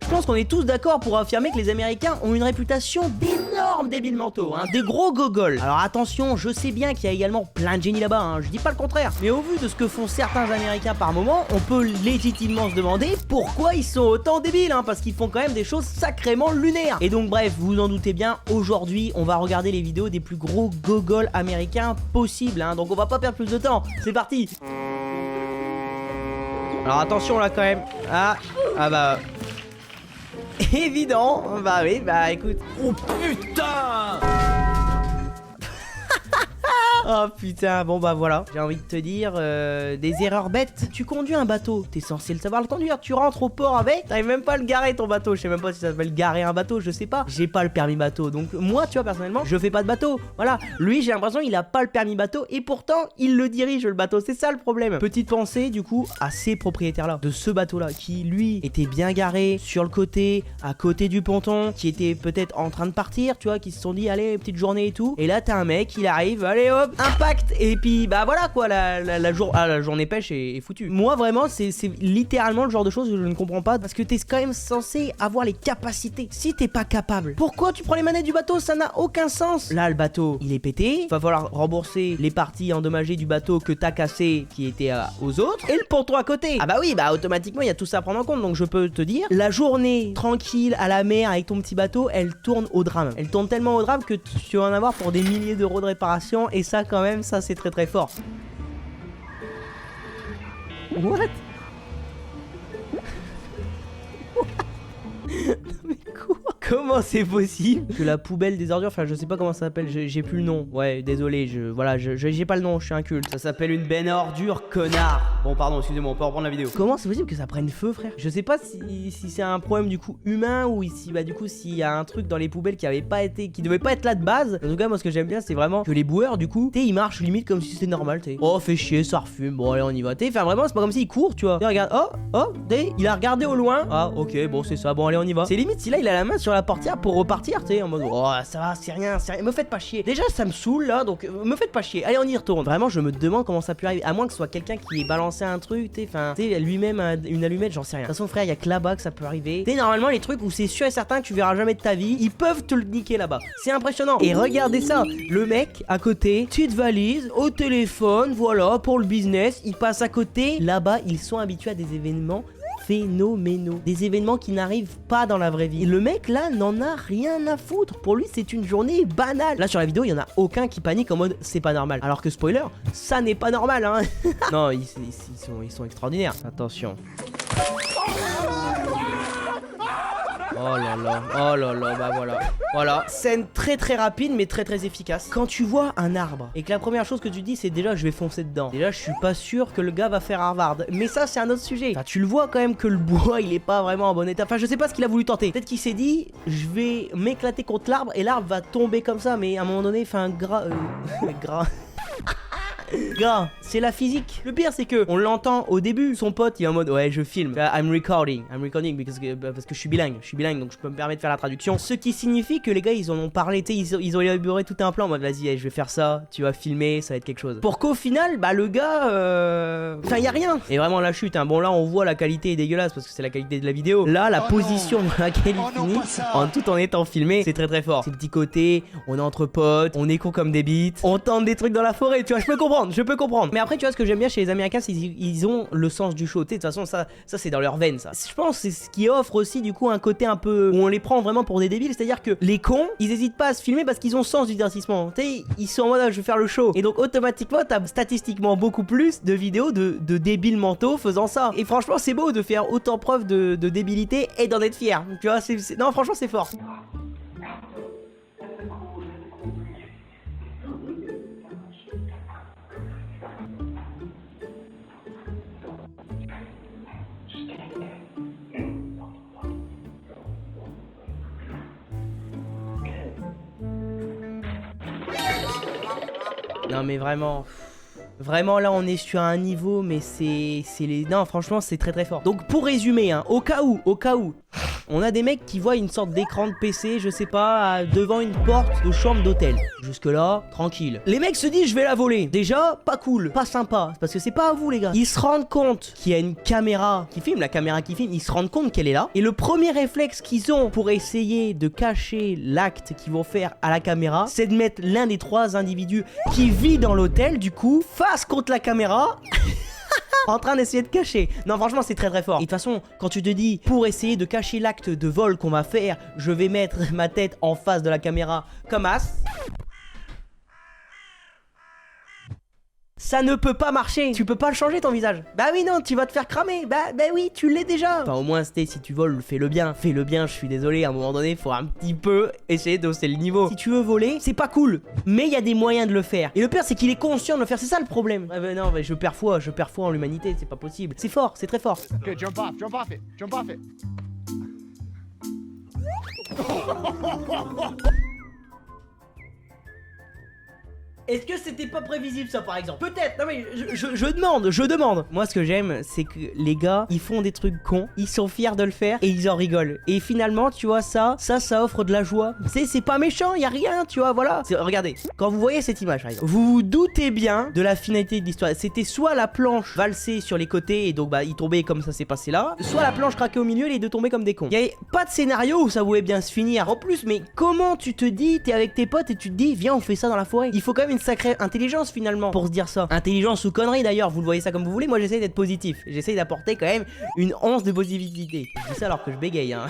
Je pense qu'on est tous d'accord pour affirmer que les Américains ont une réputation d'énormes débiles mentaux, hein, des gros gogoles. Alors attention, je sais bien qu'il y a également plein de génies là-bas, hein, je dis pas le contraire. Mais au vu de ce que font certains Américains par moment, on peut légitimement se demander pourquoi ils sont autant débiles, hein, parce qu'ils font quand même des choses sacrément lunaires. Et donc bref, vous en doutez bien, aujourd'hui on va regarder les vidéos des plus gros gogoles américains possibles, hein, donc on va pas perdre plus de temps, c'est parti. Alors attention là quand même. Ah bah évident. Bah oui, bah écoute. Oh putain! Oh putain, bon bah voilà. J'ai envie de te dire, des erreurs bêtes. Tu conduis un bateau, t'es censé le savoir le conduire. Tu rentres au port avec, t'arrives même pas à le garer ton bateau. Je sais même pas si ça s'appelle garer un bateau, je sais pas. J'ai pas le permis bateau, donc moi tu vois personnellement, je fais pas de bateau. Voilà, lui j'ai l'impression il a pas le permis bateau et pourtant il le dirige le bateau. C'est ça le problème. Petite pensée du coup à ces propriétaires là, de ce bateau là, qui lui était bien garé sur le côté, à côté du ponton, qui était peut-être en train de partir, tu vois, qui se sont dit allez petite journée et tout. Et là t'as un mec, il arrive, allez hop, impact, et puis bah voilà quoi, la journée pêche est foutue. Moi vraiment c'est littéralement le genre de choses que je ne comprends pas, parce que t'es quand même censé avoir les capacités. Si t'es pas capable, pourquoi tu prends les manettes du bateau? Ça n'a aucun sens. Là le bateau il est pété, va falloir rembourser les parties endommagées du bateau que t'as cassé qui étaient aux autres, et le ponton à côté. Ah bah oui, bah automatiquement il y a tout ça à prendre en compte. Donc je peux te dire, la journée tranquille à la mer avec ton petit bateau, elle tourne au drame. Elle tourne tellement au drame que tu vas en avoir pour des milliers d'euros de réparation, et ça quand même, ça c'est très très fort. What? Mais quoi? Comment c'est possible que la poubelle des ordures, enfin je sais pas comment ça s'appelle, j'ai plus le nom. Ouais, désolé, j'ai pas le nom, je suis inculte. Ça s'appelle une benne à ordures, connard. Bon pardon, excusez-moi, on peut reprendre la vidéo. Comment c'est possible que ça prenne feu, frère? Je sais pas si c'est un problème du coup humain, ou si bah du coup s'il y a un truc dans les poubelles qui devait pas être là de base. En tout cas moi ce que j'aime bien c'est vraiment que les boueurs du coup, ils marchent limite comme si c'était normal, oh fait chier, ça refume, bon allez on y va. Enfin vraiment c'est pas comme s'il court, tu vois. Regarde, oh, il a regardé au loin. Ah ok, bon c'est ça, bon allez on y va. C'est limite si là il a la main sur la portière pour repartir, tu sais, en mode oh ça va, c'est rien, me faites pas chier. Déjà ça me saoule là, donc me faites pas chier. Allez on y retourne. Vraiment je me demande comment ça peut arriver, à moins que ce soit quelqu'un qui ait balancé un truc, tu sais, lui-même une allumette, j'en sais rien. De toute façon frère, il y a que là-bas que ça peut arriver. Tu sais, normalement les trucs où c'est sûr et certain que tu verras jamais de ta vie, ils peuvent te le niquer là-bas. C'est impressionnant. Et regardez ça, le mec à côté, petite valise, au téléphone, voilà, pour le business, il passe à côté. Là-bas, ils sont habitués à des événements phénoménaux, des événements qui n'arrivent pas dans la vraie vie. Et le mec là n'en a rien à foutre. Pour lui c'est une journée banale. Là sur la vidéo il y en a aucun qui panique en mode c'est pas normal. Alors que spoiler, ça n'est pas normal hein. Non ils sont extraordinaires. Attention. Oh là là, bah voilà. Scène très très rapide mais très très efficace. Quand tu vois un arbre et que la première chose que tu dis c'est déjà je vais foncer dedans. Déjà je suis pas sûr que le gars va faire Harvard. Mais ça c'est un autre sujet. Enfin tu le vois quand même que le bois il est pas vraiment en bon état. Enfin je sais pas ce qu'il a voulu tenter. Peut-être qu'il s'est dit je vais m'éclater contre l'arbre et l'arbre va tomber comme ça. Mais à un moment donné enfin gras. Gars, c'est la physique. Le pire c'est que on l'entend au début, son pote il est en mode ouais je filme, I'm recording parce que je suis bilingue donc je peux me permettre de faire la traduction. Ce qui signifie que les gars ils en ont parlé, tu sais, ils ont élaboré tout un plan en mode vas-y je vais faire ça, tu vas filmer, ça va être quelque chose. Pour qu'au final bah le gars enfin y a rien. Et vraiment la chute, hein. Bon là on voit la qualité est dégueulasse parce que c'est la qualité de la vidéo. Là la position dans laquelle il finit en tout en étant filmé, c'est très très fort. C'est le petit côté, on est entre potes, on est con comme des bites, on tente des trucs dans la forêt, tu vois, je peux comprendre. Mais après tu vois ce que j'aime bien chez les Américains, c'est qu'ils ont le sens du show. Tu sais, de toute façon ça c'est dans leur veine ça. Je pense c'est ce qui offre aussi du coup un côté un peu où on les prend vraiment pour des débiles, c'est-à-dire que les cons, ils hésitent pas à se filmer parce qu'ils ont sens du divertissement. Tu sais, ils sont en mode je vais faire le show. Et donc automatiquement t'as statistiquement beaucoup plus de vidéos de débiles mentaux faisant ça. Et franchement c'est beau de faire autant preuve de débilité et d'en être fier. Tu vois, non franchement c'est fort. Non mais vraiment là on est sur un niveau mais c'est les... Non franchement c'est très très fort. Donc pour résumer hein, au cas où On a des mecs qui voient une sorte d'écran de PC, je sais pas, devant une porte de chambre d'hôtel. Jusque là, tranquille. Les mecs se disent je vais la voler. Déjà, pas cool, pas sympa, parce que c'est pas à vous les gars. Ils se rendent compte qu'il y a une caméra qui filme, la caméra qui filme, ils se rendent compte qu'elle est là. Et le premier réflexe qu'ils ont pour essayer de cacher l'acte qu'ils vont faire à la caméra, c'est de mettre l'un des 3 individus qui vit dans l'hôtel, du coup, face contre la caméra. En train d'essayer de cacher. Non, franchement, c'est très très fort. Et de toute façon, quand tu te dis, pour essayer de cacher l'acte de vol qu'on va faire, je vais mettre ma tête en face de la caméra comme as. Ça ne peut pas marcher. Tu peux pas le changer ton visage. Bah oui, non, tu vas te faire cramer. Bah oui, tu l'es déjà. Enfin, au moins, c'était si tu voles, fais-le bien. Fais-le bien, je suis désolé. À un moment donné, faut un petit peu essayer d'hausser le niveau. Si tu veux voler, c'est pas cool. Mais il y a des moyens de le faire. Et le pire, c'est qu'il est conscient de le faire. C'est ça le problème. Ah bah non, mais je perds foi en l'humanité. C'est pas possible. C'est fort, c'est très fort. Okay, jump off it, jump off it. Est-ce que c'était pas prévisible ça par exemple? Peut-être, non mais je demande. Moi ce que j'aime c'est que les gars ils font des trucs cons, ils sont fiers de le faire et ils en rigolent. Et finalement tu vois ça offre de la joie. C'est pas méchant, y a rien tu vois, voilà. Regardez, quand vous voyez cette image par exemple, vous vous doutez bien de la finalité de l'histoire. C'était soit la planche valsée sur les côtés et donc bah ils tombaient comme ça s'est passé là, soit la planche craquait au milieu et les deux tombaient comme des cons. Y avait pas de scénario où ça pouvait bien se finir. En plus mais comment tu te dis, t'es avec tes potes et tu te dis viens on fait ça dans la forêt. Il faut quand même une sacrée intelligence finalement pour se dire ça. Intelligence ou connerie d'ailleurs, vous le voyez ça comme vous voulez, moi j'essaye d'être positif. J'essaye d'apporter quand même une once de positivité. Je dis ça alors que je bégaye hein.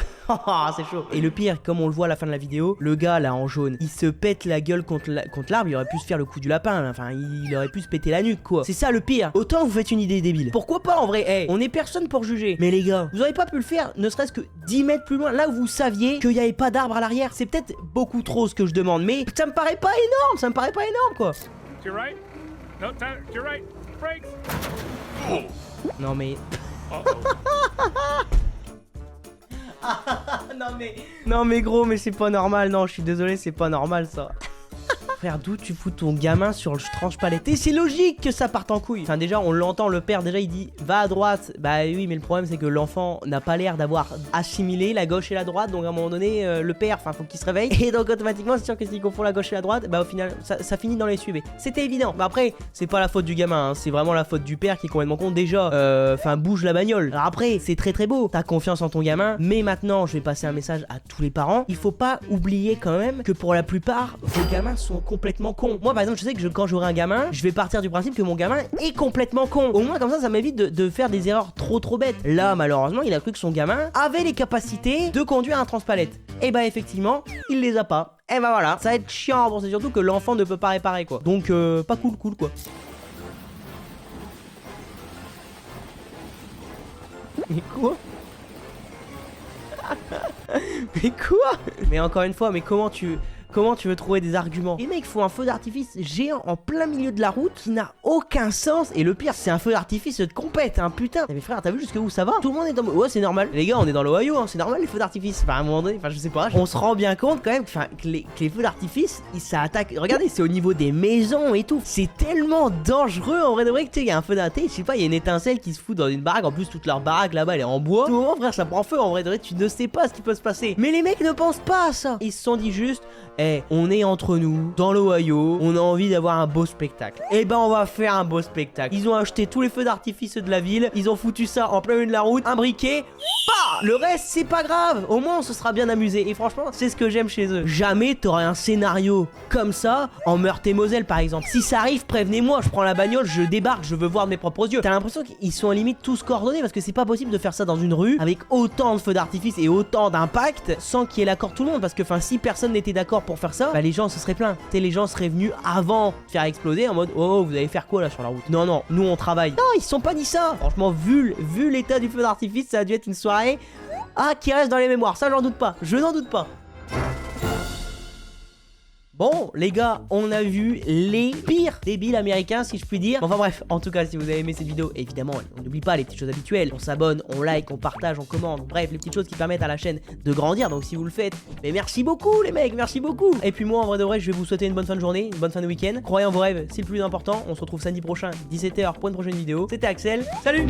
C'est chaud. Et le pire, comme on le voit à la fin de la vidéo, le gars là en jaune, il se pète la gueule contre l'arbre, il aurait pu se faire le coup du lapin là. Enfin il aurait pu se péter la nuque quoi. C'est ça le pire. Autant vous faites une idée débile. Pourquoi pas en vrai, hey, on est personne pour juger. Mais les gars, vous auriez pas pu le faire ne serait-ce que 10 mètres plus loin, là où vous saviez qu'il n'y avait pas d'arbre à l'arrière. C'est peut-être beaucoup trop ce que je demande, mais ça me paraît pas énorme, quoi. To your right. No, to your right. Brakes. Non mais... Non mais gros, mais c'est pas normal, non, je suis désolé, c'est pas normal ça. Frère, d'où tu fous ton gamin sur le tranche-palette? Et c'est logique que ça parte en couille. Enfin déjà on l'entend, le père déjà il dit va à droite. Bah oui mais le problème c'est que l'enfant n'a pas l'air d'avoir assimilé la gauche et la droite. Donc à un moment donné le père, enfin faut qu'il se réveille. Et donc automatiquement c'est sûr que s'il confond la gauche et la droite, bah au final ça finit dans les SUV. C'était évident. Bah après c'est pas la faute du gamin hein, c'est vraiment la faute du père qui est complètement con déjà. Enfin bouge la bagnole. Alors après c'est très très beau, t'as confiance en ton gamin. Mais maintenant je vais passer un message à tous les parents. Il faut pas oublier quand même que pour la plupart vos gamins sont complètement con. Moi par exemple je sais que quand j'aurai un gamin, je vais partir du principe que mon gamin est complètement con. Au moins comme ça m'évite de faire des erreurs trop bêtes. Là malheureusement il a cru que son gamin avait les capacités de conduire un transpalette. Et bah effectivement il les a pas. Et bah voilà, ça va être chiant. Bon c'est surtout que l'enfant ne peut pas réparer quoi. Donc pas cool quoi. Mais quoi? Mais quoi? Mais encore une fois, mais comment tu veux trouver des arguments? Les mecs font un feu d'artifice géant en plein milieu de la route qui n'a aucun sens. Et le pire, c'est un feu d'artifice de compète, hein, putain. Mais frère, t'as vu jusque où ça va? Tout le monde est dans... Ouais, c'est normal. Les gars, on est dans l'Ohio, hein, c'est normal les feux d'artifice. Enfin, à un moment donné, enfin, je sais pas. On se rend bien compte quand même que les feux d'artifice, ça attaque. Regardez, c'est au niveau des maisons et tout. C'est tellement dangereux en vrai de vrai que tu sais, il y a un feu d'artifice, je sais pas, il y a une étincelle qui se fout dans une baraque. En plus, toute leur baraque là-bas, elle est en bois. Tout le moment, frère, ça prend feu en vrai de vrai. Tu ne sais pas ce qui peut se passer. Mais les mecs ne pensent pas à ça. Ils se sont dit juste, on est entre nous, dans l'Ohio, on a envie d'avoir un beau spectacle. Et ben on va faire un beau spectacle. Ils ont acheté tous les feux d'artifice de la ville, ils ont foutu ça en plein milieu de la route, un briquet. Bah, le reste c'est pas grave, au moins on se sera bien amusé. Et franchement c'est ce que j'aime chez eux. Jamais t'aurais un scénario comme ça en Meurthe-et-Moselle par exemple. Si ça arrive, prévenez-moi, je prends la bagnole, je débarque, je veux voir de mes propres yeux. T'as l'impression qu'ils sont à limite tous coordonnés parce que c'est pas possible de faire ça dans une rue avec autant de feux d'artifice et autant d'impact sans qu'il y ait l'accord de tout le monde. Parce que enfin si personne n'était d'accord pour faire ça, bah les gens se seraient plaints. Tu sais, les gens seraient venus avant de faire exploser en mode oh vous allez faire quoi là sur la route? Non, nous on travaille. Non, ils se sont pas dit ça. Franchement, vu l'état du feu d'artifice, ça a dû être une soirée qui reste dans les mémoires. Ça j'en doute pas. Je n'en doute pas. Bon les gars, on a vu les pires débiles américains si je puis dire. Enfin bref, en tout cas si vous avez aimé cette vidéo, évidemment on n'oublie pas les petites choses habituelles. On s'abonne, on like, on partage, on commente. Bref, les petites choses qui permettent à la chaîne de grandir. Donc si vous le faites, mais merci beaucoup les mecs, merci beaucoup. Et puis moi en vrai de vrai, je vais vous souhaiter une bonne fin de journée, une bonne fin de week-end. Croyez en vos rêves, c'est le plus important. On se retrouve samedi prochain, 17 h pour une prochaine vidéo. C'était Axel, salut.